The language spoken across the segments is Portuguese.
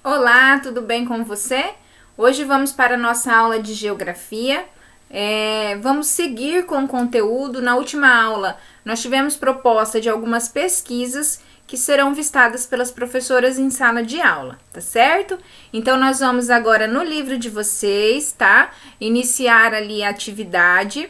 Olá, tudo bem com você? Hoje vamos para a nossa aula de geografia. Vamos seguir com o conteúdo. Na última aula, nós tivemos proposta de algumas pesquisas que serão vistadas pelas professoras em sala de aula, tá certo? Então, nós vamos agora no livro de vocês, tá? Iniciar ali a atividade,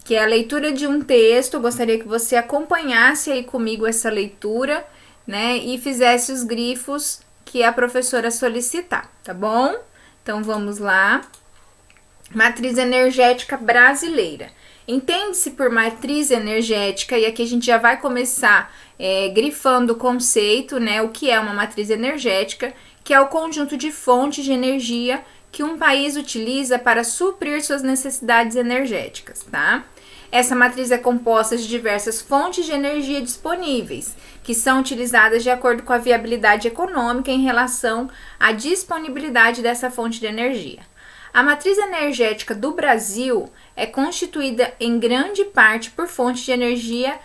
que é a leitura de um texto. Eu gostaria que você acompanhasse aí comigo essa leitura, né? E fizesse os grifos que a professora solicitar, tá bom? Então vamos lá. Matriz energética brasileira. Entende-se por matriz energética, e aqui a gente já vai começar grifando o conceito, né? O que é uma matriz energética, que é o conjunto de fontes de energia que um país utiliza para suprir suas necessidades energéticas, tá? Essa matriz é composta de diversas fontes de energia disponíveis, que são utilizadas de acordo com a viabilidade econômica em relação à disponibilidade dessa fonte de energia. A matriz energética do Brasil é constituída em grande parte por fontes de energia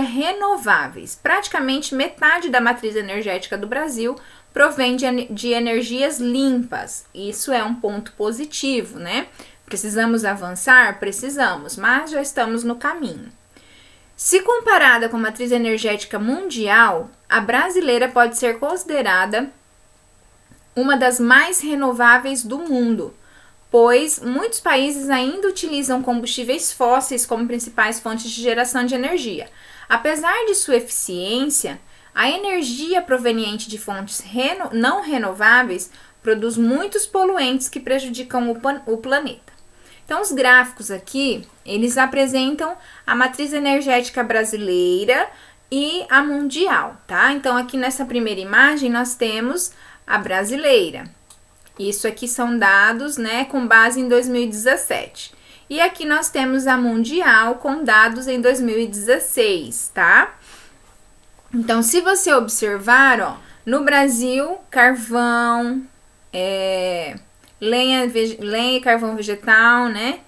renováveis. Praticamente metade da matriz energética do Brasil provém de energias limpas. Isso é um ponto positivo, né? Precisamos avançar? Precisamos, mas já estamos no caminho. Se comparada com a matriz energética mundial, a brasileira pode ser considerada uma das mais renováveis do mundo, pois muitos países ainda utilizam combustíveis fósseis como principais fontes de geração de energia. Apesar de sua eficiência, a energia proveniente de fontes não renováveis produz muitos poluentes que prejudicam o planeta. Então, os gráficos aqui, eles apresentam a matriz energética brasileira e a mundial, tá? Então, aqui nessa primeira imagem, nós temos a brasileira. Isso aqui são dados, né, com base em 2017. E aqui nós temos a mundial com dados em 2016, tá? Então, se você observar, ó, no Brasil, carvão, lenha e carvão vegetal, né?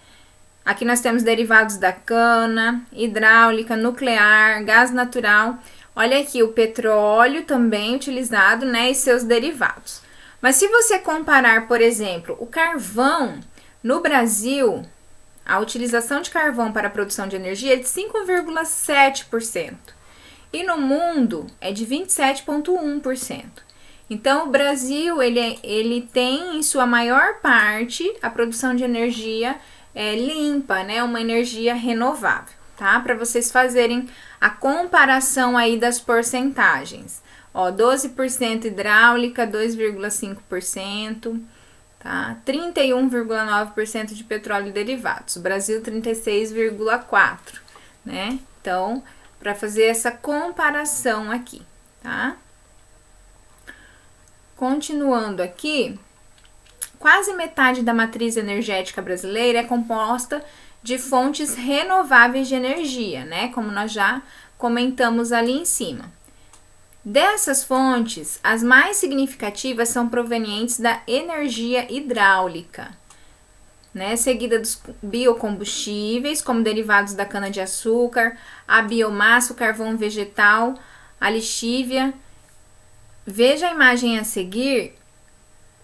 Aqui nós temos derivados da cana, hidráulica, nuclear, gás natural. Olha aqui o petróleo também utilizado, né? E seus derivados. Mas se você comparar, por exemplo, o carvão no Brasil, a utilização de carvão para a produção de energia é de 5,7%. E no mundo é de 27,1%. Então, o Brasil, ele tem em sua maior parte a produção de energia limpa, né? Uma energia renovável, tá? Para vocês fazerem a comparação aí das porcentagens. Ó, 12% hidráulica, 2,5%, tá? 31,9% de petróleo e derivados. O Brasil, 36,4%, né? Então, para fazer essa comparação aqui, tá? Continuando aqui, quase metade da matriz energética brasileira é composta de fontes renováveis de energia, né? Como nós já comentamos ali em cima. Dessas fontes, as mais significativas são provenientes da energia hidráulica, né? Seguida dos biocombustíveis, como derivados da cana-de-açúcar, a biomassa, o carvão vegetal, a lixívia. Veja a imagem a seguir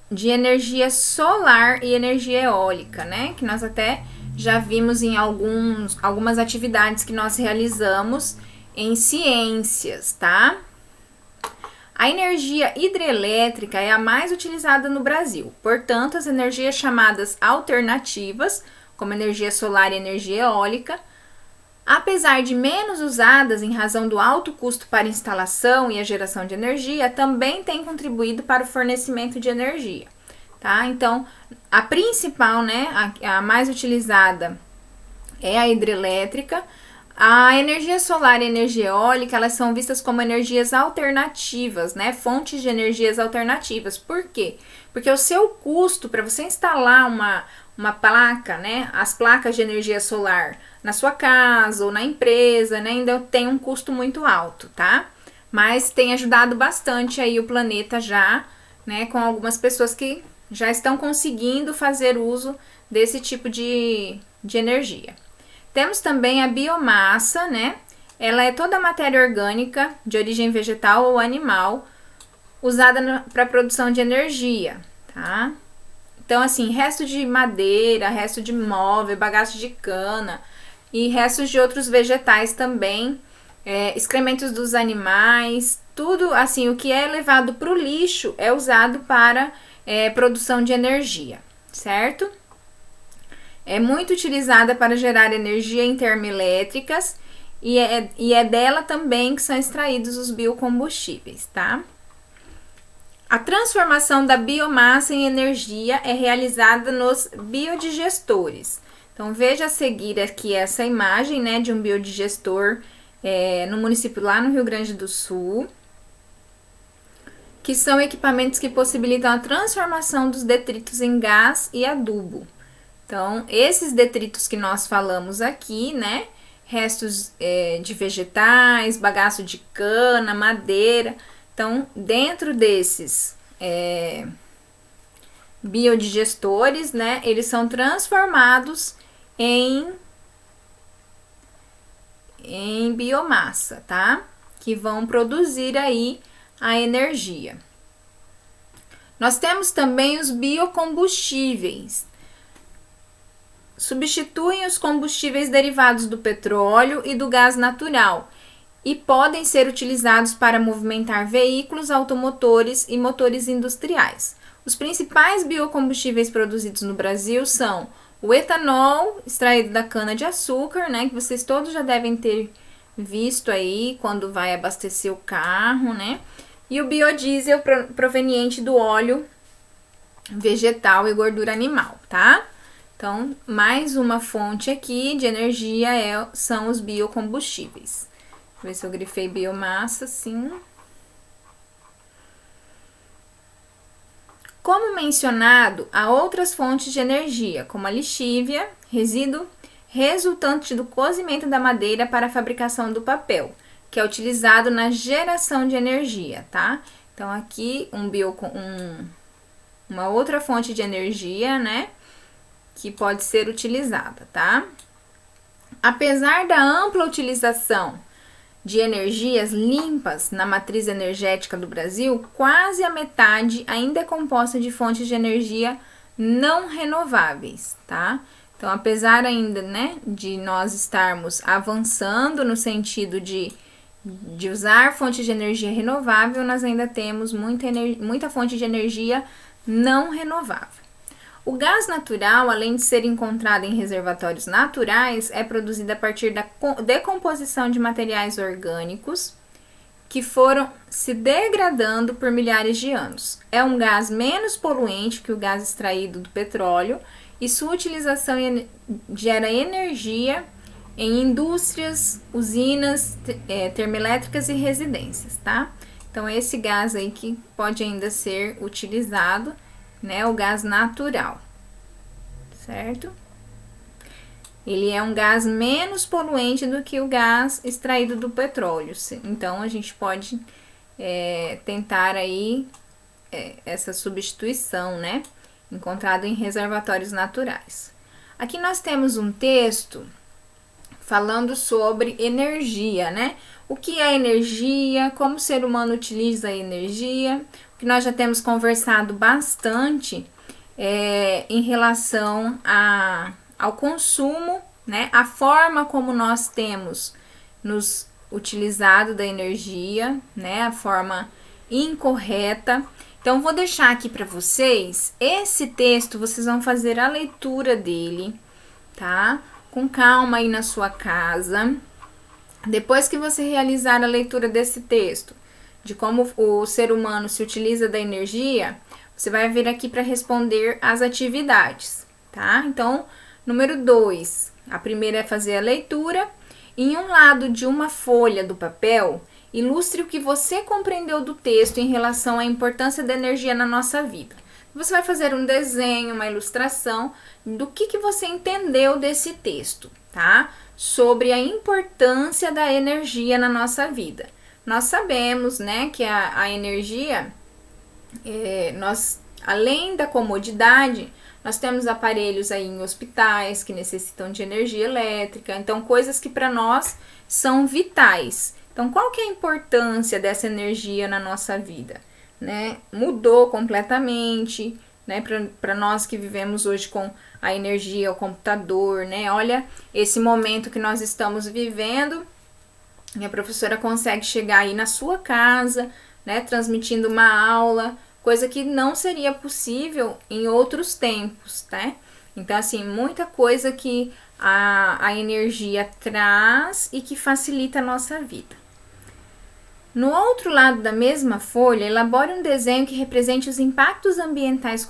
de energia solar e energia eólica, né? Que nós até já vimos em algumas atividades que nós realizamos em ciências, tá? A energia hidrelétrica é a mais utilizada no Brasil. Portanto, as energias chamadas alternativas, como energia solar e energia eólica, apesar de menos usadas em razão do alto custo para instalação e a geração de energia, também têm contribuído para o fornecimento de energia, tá? Então, a principal, né, a mais utilizada é a hidrelétrica. A energia solar e a energia eólica, elas são vistas como energias alternativas, né? Fontes de energias alternativas. Por quê? Porque o seu custo para você instalar uma placa, né? As placas de energia solar na sua casa ou na empresa, né? Ainda tem um custo muito alto, tá? Mas tem ajudado bastante aí o planeta já, né? Com algumas pessoas que já estão conseguindo fazer uso desse tipo de energia. Temos também a biomassa, né? Ela é toda a matéria orgânica de origem vegetal ou animal usada para produção de energia, tá? Então, assim, resto de madeira, resto de móvel, bagaço de cana e restos de outros vegetais também, excrementos dos animais, tudo assim, o que é levado para o lixo é usado para produção de energia, certo? É muito utilizada para gerar energia em termoelétricas e é dela também que são extraídos os biocombustíveis, tá? A transformação da biomassa em energia é realizada nos biodigestores. Então, veja a seguir aqui essa imagem, né, de um biodigestor no município lá no Rio Grande do Sul, que são equipamentos que possibilitam a transformação dos detritos em gás e adubo. Então, esses detritos que nós falamos aqui, né, restos de vegetais, bagaço de cana, madeira. Então, dentro desses biodigestores, né, eles são transformados em biomassa, tá? Que vão produzir aí a energia. Nós temos também os biocombustíveis. Substituem os combustíveis derivados do petróleo e do gás natural e podem ser utilizados para movimentar veículos, automotores e motores industriais. Os principais biocombustíveis produzidos no Brasil são o etanol, extraído da cana-de-açúcar, né, que vocês todos já devem ter visto aí quando vai abastecer o carro, né, e o biodiesel proveniente do óleo vegetal e gordura animal, tá? Então, mais uma fonte aqui de energia são os biocombustíveis. Deixa eu ver se eu grifei biomassa, sim. Como mencionado, há outras fontes de energia, como a lixívia, resíduo resultante do cozimento da madeira para a fabricação do papel, que é utilizado na geração de energia, tá? Então, aqui uma outra fonte de energia, né, que pode ser utilizada, tá? Apesar da ampla utilização de energias limpas na matriz energética do Brasil, quase a metade ainda é composta de fontes de energia não renováveis, tá? Então, apesar ainda, né, de nós estarmos avançando no sentido de usar fontes de energia renovável, nós ainda temos muita fonte de energia não renovável. O gás natural, além de ser encontrado em reservatórios naturais, é produzido a partir da decomposição de materiais orgânicos que foram se degradando por milhares de anos. É um gás menos poluente que o gás extraído do petróleo e sua utilização gera energia em indústrias, usinas, termoelétricas e residências, tá? Então, esse gás aí que pode ainda ser utilizado, né, o gás natural, certo? Ele é um gás menos poluente do que o gás extraído do petróleo. Então, a gente pode tentar aí essa substituição, né, encontrado em reservatórios naturais. Aqui nós temos um texto falando sobre energia, né? O que é energia, como o ser humano utiliza a energia, que nós já temos conversado bastante em relação ao consumo, né? A forma como nós temos nos utilizado da energia, né? A forma incorreta. Então, vou deixar aqui para vocês esse texto, vocês vão fazer a leitura dele, tá? Com calma aí na sua casa. Depois que você realizar a leitura desse texto, de como o ser humano se utiliza da energia, você vai vir aqui para responder as atividades, tá? Então, número 2, a primeira é fazer a leitura. Em um lado de uma folha do papel, ilustre o que você compreendeu do texto em relação à importância da energia na nossa vida. Você vai fazer um desenho, uma ilustração do que você entendeu desse texto, tá? Sobre a importância da energia na nossa vida. Nós sabemos, né, que a energia, além da comodidade, nós temos aparelhos aí em hospitais que necessitam de energia elétrica, então coisas que para nós são vitais. Então, qual que é a importância dessa energia na nossa vida? né, mudou completamente, né, para nós que vivemos hoje com a energia, o computador, né, olha esse momento que nós estamos vivendo, e a professora consegue chegar aí na sua casa, né, transmitindo uma aula, coisa que não seria possível em outros tempos, né? Então, assim, muita coisa que a energia traz e que facilita a nossa vida. No outro lado da mesma folha, elabore um desenho que represente os impactos ambientais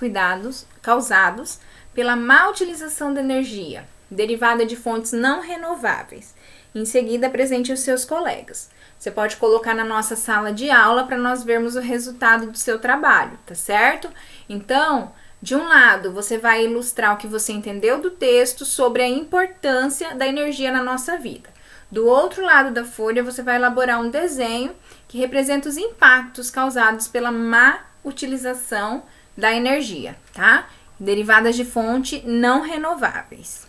causados pela má utilização da energia, derivada de fontes não renováveis. Em seguida, apresente aos seus colegas. Você pode colocar na nossa sala de aula para nós vermos o resultado do seu trabalho, tá certo? Então, de um lado, você vai ilustrar o que você entendeu do texto sobre a importância da energia na nossa vida. Do outro lado da folha, você vai elaborar um desenho que representa os impactos causados pela má utilização da energia, tá? Derivadas de fonte não renováveis.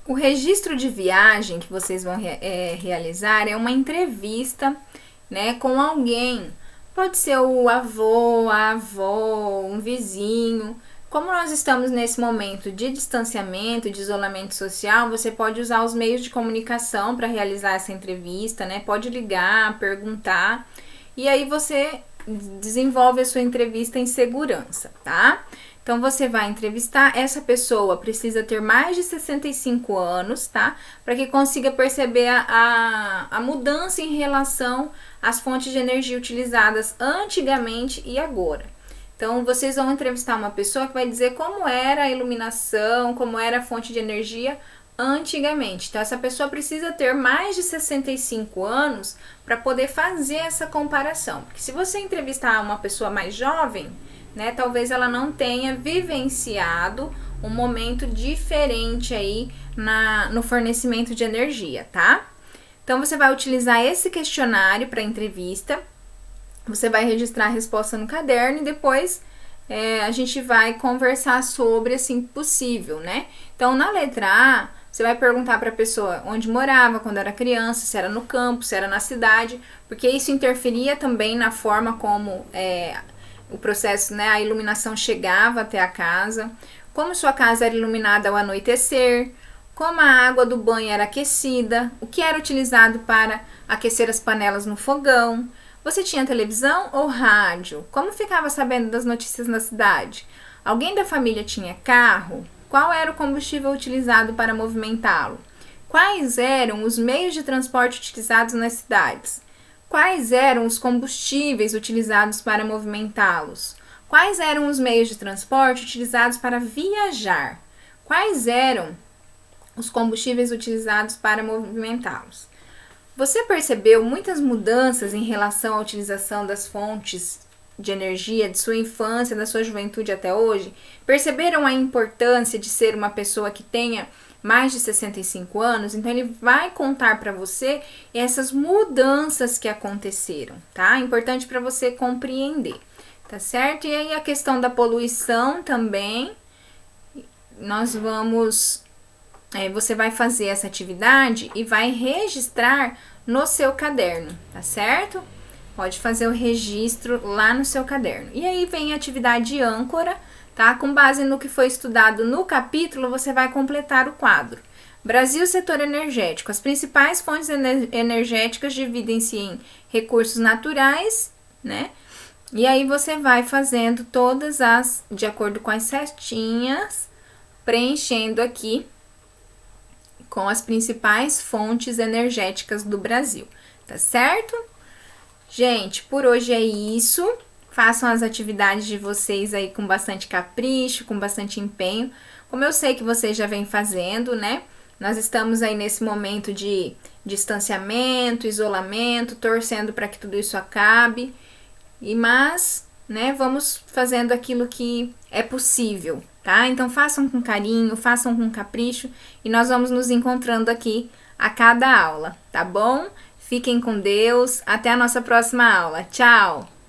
O registro de viagem que vocês vão realizar é uma entrevista, né, com alguém. Pode ser o avô, a avó, um vizinho. Como nós estamos nesse momento de distanciamento, de isolamento social, você pode usar os meios de comunicação para realizar essa entrevista, né? Pode ligar, perguntar, e aí você desenvolve a sua entrevista em segurança, tá? Então, você vai entrevistar, essa pessoa precisa ter mais de 65 anos, tá? Para que consiga perceber a mudança em relação às fontes de energia utilizadas antigamente e agora. Então, vocês vão entrevistar uma pessoa que vai dizer como era a iluminação, como era a fonte de energia antigamente. Então, essa pessoa precisa ter mais de 65 anos para poder fazer essa comparação. Porque se você entrevistar uma pessoa mais jovem, né, talvez ela não tenha vivenciado um momento diferente aí no fornecimento de energia, tá? Então, você vai utilizar esse questionário para entrevista. Você vai registrar a resposta no caderno e depois a gente vai conversar sobre, assim, possível, né? Então, na letra A, você vai perguntar para a pessoa onde morava quando era criança, se era no campo, se era na cidade, porque isso interferia também na forma como o processo, né, a iluminação chegava até a casa, como sua casa era iluminada ao anoitecer, como a água do banho era aquecida, o que era utilizado para aquecer as panelas no fogão. Você tinha televisão ou rádio? Como ficava sabendo das notícias na cidade? Alguém da família tinha carro? Qual era o combustível utilizado para movimentá-lo? Quais eram os meios de transporte utilizados nas cidades? Quais eram os combustíveis utilizados para movimentá-los? Quais eram os meios de transporte utilizados para viajar? Quais eram os combustíveis utilizados para movimentá-los? Você percebeu muitas mudanças em relação à utilização das fontes de energia de sua infância, da sua juventude até hoje? Perceberam a importância de ser uma pessoa que tenha mais de 65 anos? Então, ele vai contar para você essas mudanças que aconteceram, tá? Importante para você compreender, tá certo? E aí, a questão da poluição também, nós vamos... você vai fazer essa atividade e vai registrar no seu caderno, tá certo? Pode fazer o registro lá no seu caderno. E aí vem a atividade âncora, tá? Com base no que foi estudado no capítulo, você vai completar o quadro. Brasil, setor energético. As principais fontes energéticas dividem-se em recursos naturais, né? E aí você vai fazendo todas de acordo com as setinhas, preenchendo aqui com as principais fontes energéticas do Brasil, tá certo? Gente, por hoje é isso. Façam as atividades de vocês aí com bastante capricho, com bastante empenho. Como eu sei que vocês já vêm fazendo, né? Nós estamos aí nesse momento de distanciamento, isolamento, torcendo para que tudo isso acabe. Mas, né, vamos fazendo aquilo que é possível, tá? Então façam com carinho, façam com capricho e nós vamos nos encontrando aqui a cada aula, tá bom? Fiquem com Deus, até a nossa próxima aula. Tchau!